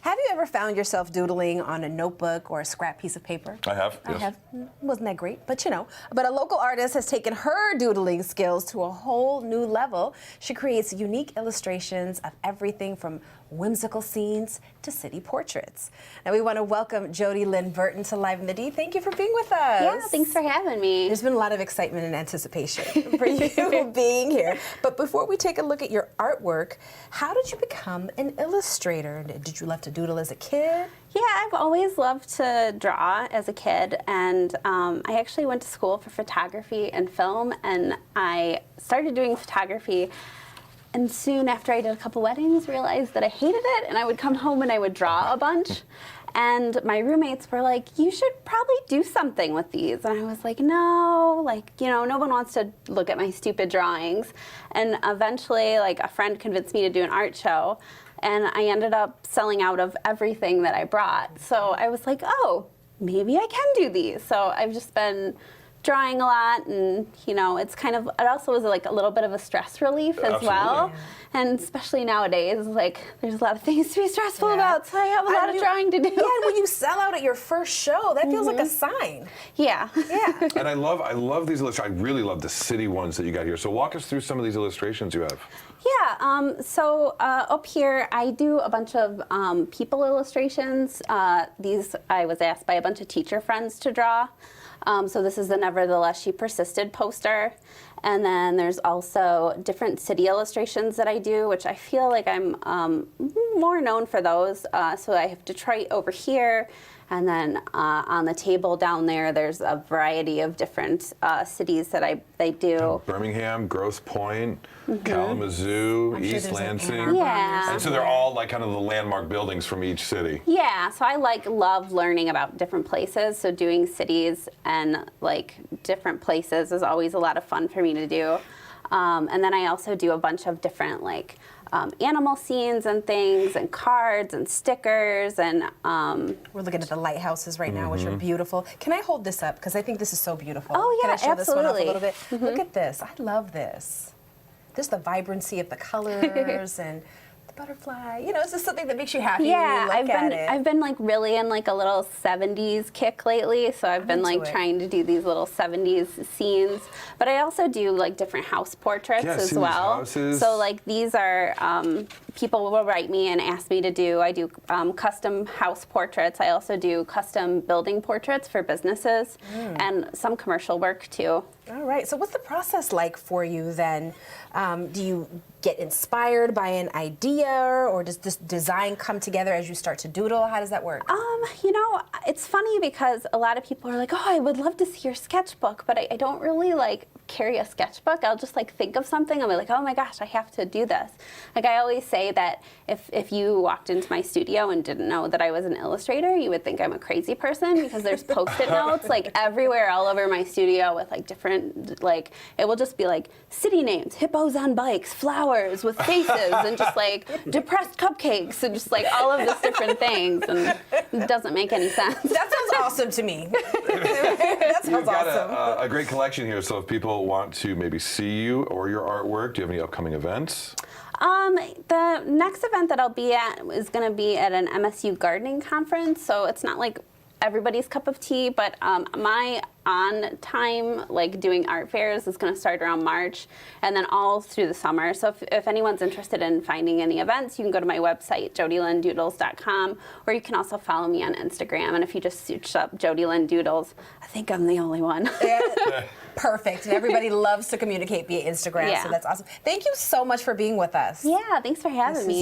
Have you ever found yourself doodling on a notebook or a scrap piece of paper? I have, yes. I have. Wasn't that great? But you know, but a local artist has taken her doodling skills to a whole new level. She creates unique illustrations of everything from whimsical scenes to city portraits. Now we want to welcome Jodi Lynn Doodles to Live in the D. Thank you for being with us. Yeah, thanks for having me. There's been a lot of excitement and anticipation for you being here. But before we take a look at your artwork, how did you become an illustrator? Did you love to doodle as a kid? Yeah, I've always loved to draw as a kid, and I actually went to school for photography and film, and I started doing photography. And soon after I did a couple weddings, realized that I hated it, and I would come home and I would draw a bunch. And my roommates were like, you should probably do something with these. And I was like, no, like, you know, no one wants to look at my stupid drawings. And eventually, like, a friend convinced me to do an art show, and I ended up selling out of everything that I brought. So I was like, oh, maybe I can do these. So I've just been drawing a lot, and you know, it's kind of, it also was like a little bit of a stress relief as well. Yeah. And especially nowadays, like, there's a lot of things to be stressful about, so I have a lot of drawing to do. Yeah, and when you sell out at your first show, that feels like a sign. Yeah. Yeah. And I love these illustrations. I really love the city ones that you got here. So walk us through some of these illustrations you have. Yeah, so up here I do a bunch of people illustrations. These I was asked by a bunch of teacher friends to draw. So this is the Nevertheless She Persisted poster. And then there's also different city illustrations that I do, which I feel like I'm more known for those. So I have Detroit over here, and then on the table down there, there's a variety of different cities that they do. Birmingham, Grosse Pointe, Kalamazoo, East Lansing. Yeah. And so they're all like kind of the landmark buildings from each city. Yeah, so I love learning about different places. So doing cities and like different places is always a lot of fun for me to do. And then I also do a bunch of different like animal scenes and things, and cards and stickers, and we're looking at the lighthouses right now, which are beautiful. Can I hold this up, because I think this is so beautiful? Oh yeah, Can I show absolutely. this one off a little bit? Look at this. I love this. Just the vibrancy of the colors and the butterfly. You know, it's just something that makes you happy when you look at it. I've been like really in like a little 70s kick lately, so I've been like trying to do these little 70s scenes. But I also do like different house portraits as well. Houses. So like these are, people will write me and ask me to do, I do custom house portraits. I also do custom building portraits for businesses and some commercial work too. All right, so what's the process like for you then? Do you get inspired by an idea, or does this design come together as you start to doodle? How does that work? You know, it's funny because a lot of people are like, oh, I would love to see your sketchbook, but I don't really like carry a sketchbook. I'll just like think of something, I'll be like, oh my gosh, I have to do this. Like I always say that if you walked into my studio and didn't know that I was an illustrator, you would think I'm a crazy person, because there's Post-it notes like everywhere all over my studio with like different, like, it will just be like city names, hippos on bikes, flowers with faces, and just like depressed cupcakes, and just like all of these different things, and it doesn't make any sense. That sounds awesome to me. That sounds You've got awesome. a great collection here, so if people want to maybe see you or your artwork, do you have any upcoming events? The next event that I'll be at is going to be at an MSU gardening conference, so it's not like everybody's cup of tea, but my on time, like doing art fairs, is going to start around March, and then all through the summer. So if anyone's interested in finding any events, you can go to my website, jodilyndoodles.com, or you can also follow me on Instagram. And if you just search up Jodi Lynn Doodles, I think I'm the only one. Perfect. And everybody loves to communicate via Instagram, so that's awesome. Thank you so much for being with us. Yeah, thanks for having me.